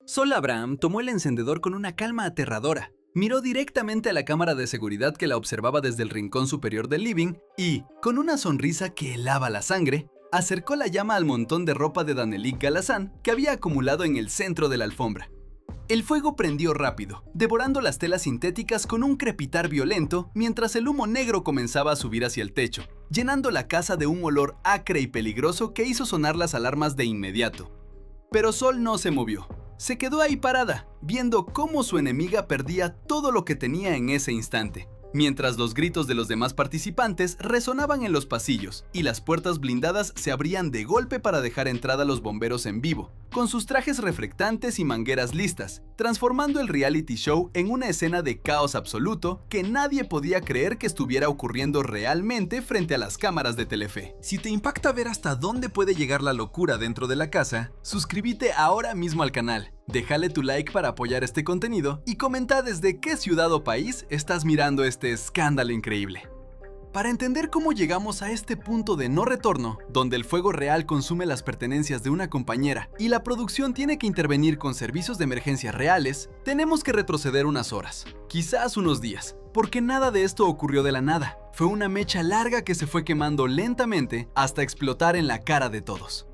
Sol Abraham tomó el encendedor con una calma aterradora. Miró directamente a la cámara de seguridad que la observaba desde el rincón superior del living y, con una sonrisa que helaba la sangre, acercó la llama al montón de ropa de Danelik Galazán que había acumulado en el centro de la alfombra. El fuego prendió rápido, devorando las telas sintéticas con un crepitar violento mientras el humo negro comenzaba a subir hacia el techo, llenando la casa de un olor acre y peligroso que hizo sonar las alarmas de inmediato. Pero Sol no se movió. Se quedó ahí parada, viendo cómo su enemiga perdía todo lo que tenía en ese instante, mientras los gritos de los demás participantes resonaban en los pasillos y las puertas blindadas se abrían de golpe para dejar entrada a los bomberos en vivo, con sus trajes reflectantes y mangueras listas, transformando el reality show en una escena de caos absoluto que nadie podía creer que estuviera ocurriendo realmente frente a las cámaras de Telefe. Si te impacta ver hasta dónde puede llegar la locura dentro de la casa, suscríbete ahora mismo al canal, déjale tu like para apoyar este contenido y comenta desde qué ciudad o país estás mirando este escándalo increíble. Para entender cómo llegamos a este punto de no retorno, donde el fuego real consume las pertenencias de una compañera y la producción tiene que intervenir con servicios de emergencia reales, tenemos que retroceder unas horas, quizás unos días, porque nada de esto ocurrió de la nada. Fue una mecha larga que se fue quemando lentamente hasta explotar en la cara de todos.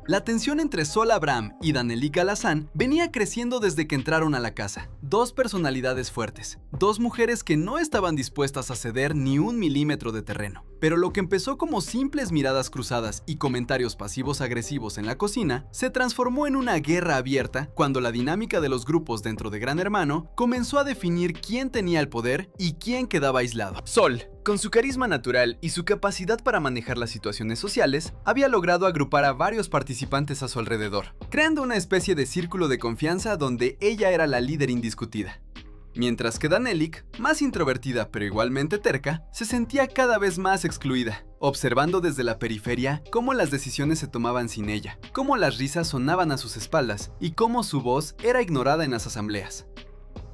La tensión entre Sol Abraham y Danelik Galazán venía creciendo desde que entraron a la casa. Dos personalidades fuertes, dos mujeres que no estaban dispuestas a ceder ni un milímetro de terreno. Pero lo que empezó como simples miradas cruzadas y comentarios pasivos agresivos en la cocina, se transformó en una guerra abierta cuando la dinámica de los grupos dentro de Gran Hermano comenzó a definir quién tenía el poder y quién quedaba aislado. Sol, con su carisma natural y su capacidad para manejar las situaciones sociales, había logrado agrupar a varios participantes a su alrededor, creando una especie de círculo de confianza donde ella era la líder indiscutida. Mientras que Danelik, más introvertida pero igualmente terca, se sentía cada vez más excluida, observando desde la periferia cómo las decisiones se tomaban sin ella, cómo las risas sonaban a sus espaldas y cómo su voz era ignorada en las asambleas.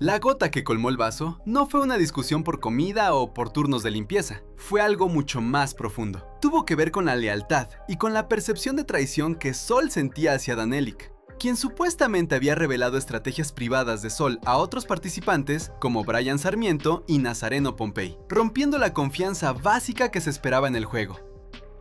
La gota que colmó el vaso no fue una discusión por comida o por turnos de limpieza, fue algo mucho más profundo. Tuvo que ver con la lealtad y con la percepción de traición que Sol sentía hacia Danelik, quien supuestamente había revelado estrategias privadas de Sol a otros participantes como Brian Sarmiento y Nazareno Pompey, rompiendo la confianza básica que se esperaba en el juego.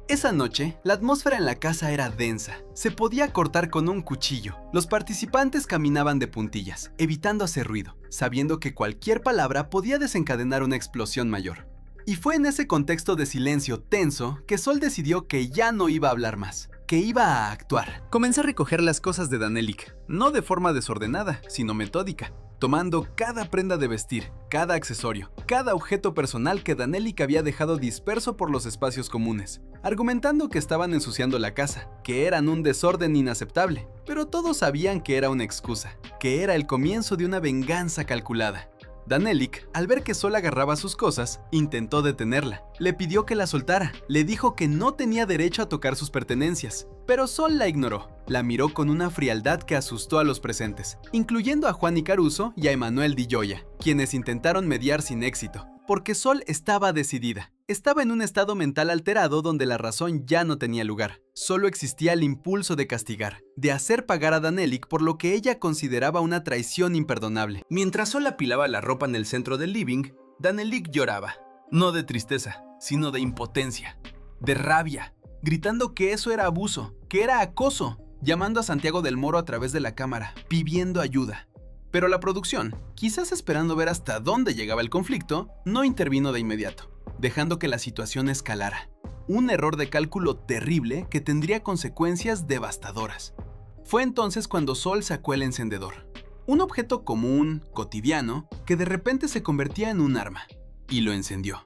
Esa noche, la atmósfera en la casa era densa. Se podía cortar con un cuchillo. Los participantes caminaban de puntillas, evitando hacer ruido, sabiendo que cualquier palabra podía desencadenar una explosión mayor. Y fue en ese contexto de silencio tenso que Sol decidió que ya no iba a hablar más, que iba a actuar. Comenzó a recoger las cosas de Danelik, no de forma desordenada, sino metódica, tomando cada prenda de vestir, cada accesorio, cada objeto personal que Danelik había dejado disperso por los espacios comunes, argumentando que estaban ensuciando la casa, que eran un desorden inaceptable, pero todos sabían que era una excusa, que era el comienzo de una venganza calculada. Danelik, al ver que Sol agarraba sus cosas, intentó detenerla. Le pidió que la soltara, le dijo que no tenía derecho a tocar sus pertenencias, pero Sol la ignoró. La miró con una frialdad que asustó a los presentes, incluyendo a Juan y Caruso y a Emanuel Di Gioia, quienes intentaron mediar sin éxito, porque Sol estaba decidida. Estaba en un estado mental alterado donde la razón ya no tenía lugar. Solo existía el impulso de castigar, de hacer pagar a Danelik por lo que ella consideraba una traición imperdonable. Mientras Sol apilaba la ropa en el centro del living, Danelik lloraba, no de tristeza, sino de impotencia, de rabia, gritando que eso era abuso, que era acoso, llamando a Santiago del Moro a través de la cámara, pidiendo ayuda. Pero la producción, quizás esperando ver hasta dónde llegaba el conflicto, no intervino de inmediato, dejando que la situación escalara. Un error de cálculo terrible que tendría consecuencias devastadoras. Fue entonces cuando Sol sacó el encendedor. Un objeto común, cotidiano, que de repente se convertía en un arma, y lo encendió.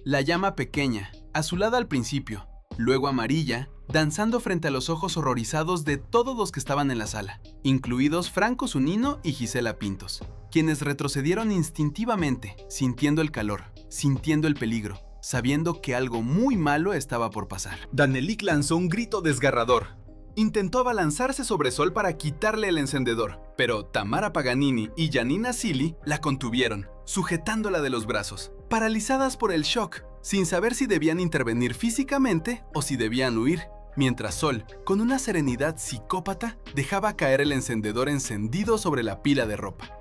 La llama pequeña, azulada al principio, luego amarilla, danzando frente a los ojos horrorizados de todos los que estaban en la sala, incluidos Franco Zunino y Gisela Pintos, quienes retrocedieron instintivamente, sintiendo el calor, sintiendo el peligro, sabiendo que algo muy malo estaba por pasar. Danelik lanzó un grito desgarrador. Intentó abalanzarse sobre Sol para quitarle el encendedor, pero Tamara Paganini y Janina Silly la contuvieron, sujetándola de los brazos, paralizadas por el shock, sin saber si debían intervenir físicamente o si debían huir. mientras Sol, con una serenidad psicópata, dejaba caer el encendedor encendido sobre la pila de ropa.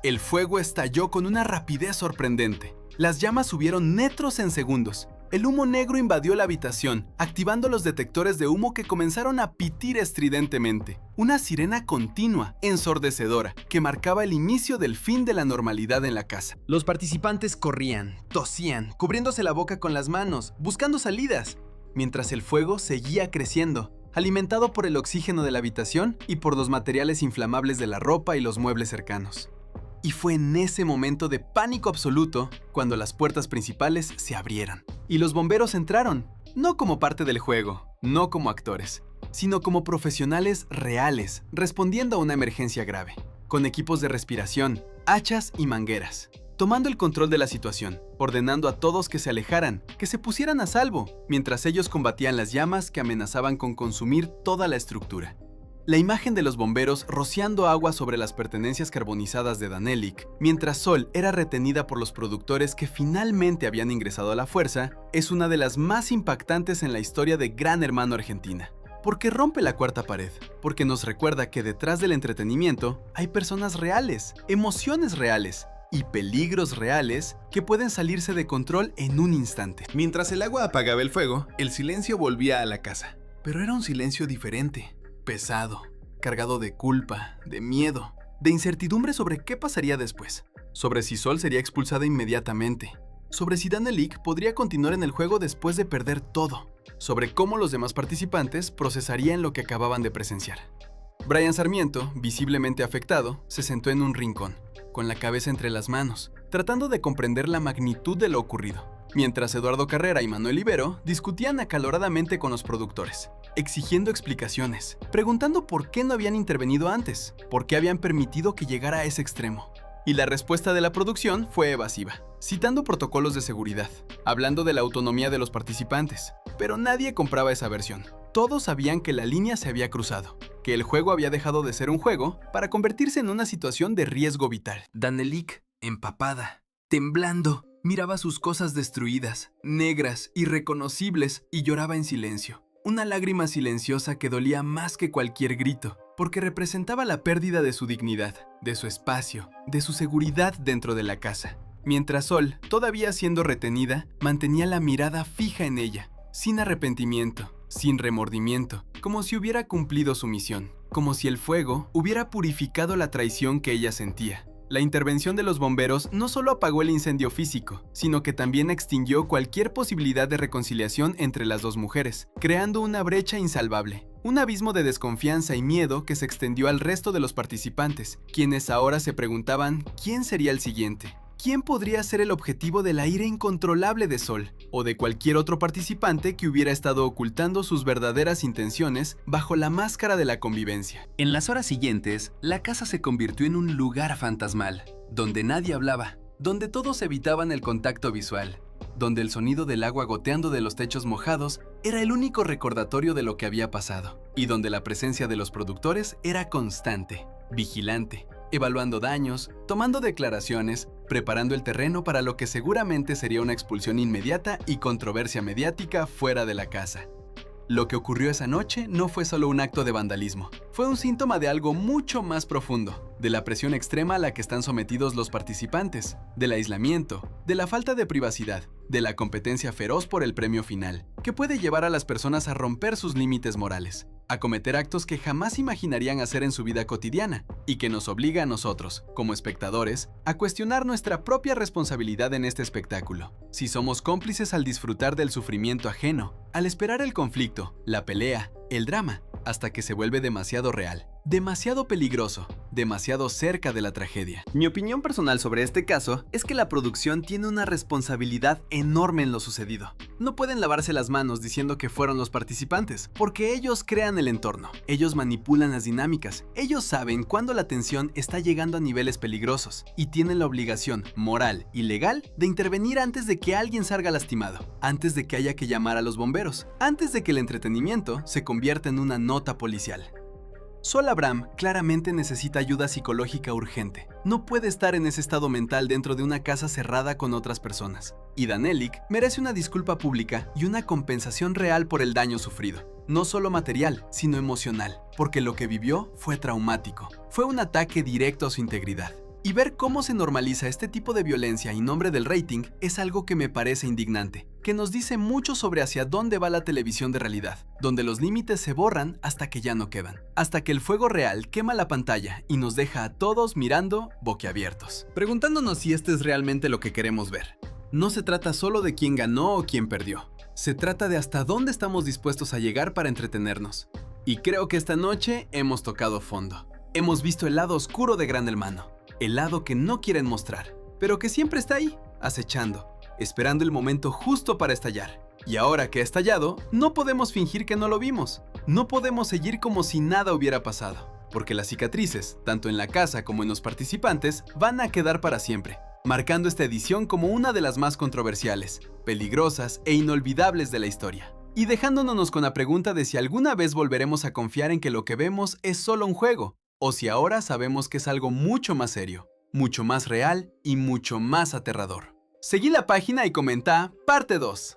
El fuego estalló con una rapidez sorprendente. Las llamas subieron metros en segundos. El humo negro invadió la habitación, activando los detectores de humo que comenzaron a pitir estridentemente. Una sirena continua, ensordecedora, que marcaba el inicio del fin de la normalidad en la casa. Los participantes corrían, tosían, cubriéndose la boca con las manos, buscando salidas, mientras el fuego seguía creciendo, alimentado por el oxígeno de la habitación y por los materiales inflamables de la ropa y los muebles cercanos. Y fue en ese momento de pánico absoluto cuando las puertas principales se abrieron y los bomberos entraron, no como parte del juego, no como actores, sino como profesionales reales, respondiendo a una emergencia grave, con equipos de respiración, hachas y mangueras, tomando el control de la situación, ordenando a todos que se alejaran, que se pusieran a salvo, mientras ellos combatían las llamas que amenazaban con consumir toda la estructura. La imagen de los bomberos rociando agua sobre las pertenencias carbonizadas de Danelik, mientras Sol era retenida por los productores que finalmente habían ingresado a la fuerza, es una de las más impactantes en la historia de Gran Hermano Argentina. Porque rompe la cuarta pared, porque nos recuerda que detrás del entretenimiento hay personas reales, emociones reales y peligros reales que pueden salirse de control en un instante. Mientras el agua apagaba el fuego, el silencio volvía a la casa. Pero era un silencio diferente. Pesado, cargado de culpa, de miedo, de incertidumbre sobre qué pasaría después, sobre si Sol sería expulsada inmediatamente, sobre si Danelik podría continuar en el juego después de perder todo, sobre cómo los demás participantes procesarían lo que acababan de presenciar. Brian Sarmiento, visiblemente afectado, se sentó en un rincón, con la cabeza entre las manos, tratando de comprender la magnitud de lo ocurrido, mientras Eduardo Carrera y Manuel Ibero discutían acaloradamente con los productores, exigiendo explicaciones, preguntando por qué no habían intervenido antes, por qué habían permitido que llegara a ese extremo. Y la respuesta de la producción fue evasiva, citando protocolos de seguridad, hablando de la autonomía de los participantes, pero nadie compraba esa versión. Todos sabían que la línea se había cruzado, que el juego había dejado de ser un juego para convertirse en una situación de riesgo vital. Danelik, empapada, temblando, miraba sus cosas destruidas, negras, irreconocibles, y lloraba en silencio. Una lágrima silenciosa que dolía más que cualquier grito, porque representaba la pérdida de su dignidad, de su espacio, de su seguridad dentro de la casa. Mientras Sol, todavía siendo retenida, mantenía la mirada fija en ella, sin arrepentimiento, sin remordimiento, como si hubiera cumplido su misión, como si el fuego hubiera purificado la traición que ella sentía. La intervención de los bomberos no solo apagó el incendio físico, sino que también extinguió cualquier posibilidad de reconciliación entre las dos mujeres, creando una brecha insalvable, un abismo de desconfianza y miedo que se extendió al resto de los participantes, quienes ahora se preguntaban quién sería el siguiente. ¿Quién podría ser el objetivo de la ira incontrolable de Sol, o de cualquier otro participante que hubiera estado ocultando sus verdaderas intenciones bajo la máscara de la convivencia? En las horas siguientes, la casa se convirtió en un lugar fantasmal, donde nadie hablaba, donde todos evitaban el contacto visual, donde el sonido del agua goteando de los techos mojados era el único recordatorio de lo que había pasado, y donde la presencia de los productores era constante, vigilante, evaluando daños, tomando declaraciones, preparando el terreno para lo que seguramente sería una expulsión inmediata y controversia mediática fuera de la casa. Lo que ocurrió esa noche no fue solo un acto de vandalismo, fue un síntoma de algo mucho más profundo, de la presión extrema a la que están sometidos los participantes, del aislamiento, de la falta de privacidad, de la competencia feroz por el premio final, que puede llevar a las personas a romper sus límites morales, a cometer actos que jamás imaginarían hacer en su vida cotidiana, y que nos obliga a nosotros, como espectadores, a cuestionar nuestra propia responsabilidad en este espectáculo. Si somos cómplices al disfrutar del sufrimiento ajeno, al esperar el conflicto, la pelea, el drama, hasta que se vuelve demasiado real, demasiado peligroso, demasiado cerca de la tragedia. Mi opinión personal sobre este caso es que la producción tiene una responsabilidad enorme en lo sucedido. No pueden lavarse las manos diciendo que fueron los participantes, porque ellos crean el entorno, ellos manipulan las dinámicas, ellos saben cuándo la tensión está llegando a niveles peligrosos y tienen la obligación moral y legal de intervenir antes de que alguien salga lastimado, antes de que haya que llamar a los bomberos, antes de que el entretenimiento se convierta en una nota policial. Sol Abraham claramente necesita ayuda psicológica urgente. No puede estar en ese estado mental dentro de una casa cerrada con otras personas. Y Danelik merece una disculpa pública y una compensación real por el daño sufrido. No solo material, sino emocional, porque lo que vivió fue traumático. Fue un ataque directo a su integridad. Y ver cómo se normaliza este tipo de violencia en nombre del rating es algo que me parece indignante, que nos dice mucho sobre hacia dónde va la televisión de realidad, donde los límites se borran hasta que ya no quedan, hasta que el fuego real quema la pantalla y nos deja a todos mirando boquiabiertos, preguntándonos si este es realmente lo que queremos ver. No se trata solo de quién ganó o quién perdió, se trata de hasta dónde estamos dispuestos a llegar para entretenernos. Y creo que esta noche hemos tocado fondo. Hemos visto el lado oscuro de Gran Hermano. El lado que no quieren mostrar, pero que siempre está ahí, acechando, esperando el momento justo para estallar. Y ahora que ha estallado, no podemos fingir que no lo vimos. No podemos seguir como si nada hubiera pasado, porque las cicatrices, tanto en la casa como en los participantes, van a quedar para siempre, marcando esta edición como una de las más controversiales, peligrosas e inolvidables de la historia. Y dejándonos con la pregunta de si alguna vez volveremos a confiar en que lo que vemos es solo un juego, o si ahora sabemos que es algo mucho más serio, mucho más real y mucho más aterrador. Seguí la página y comenta parte 2.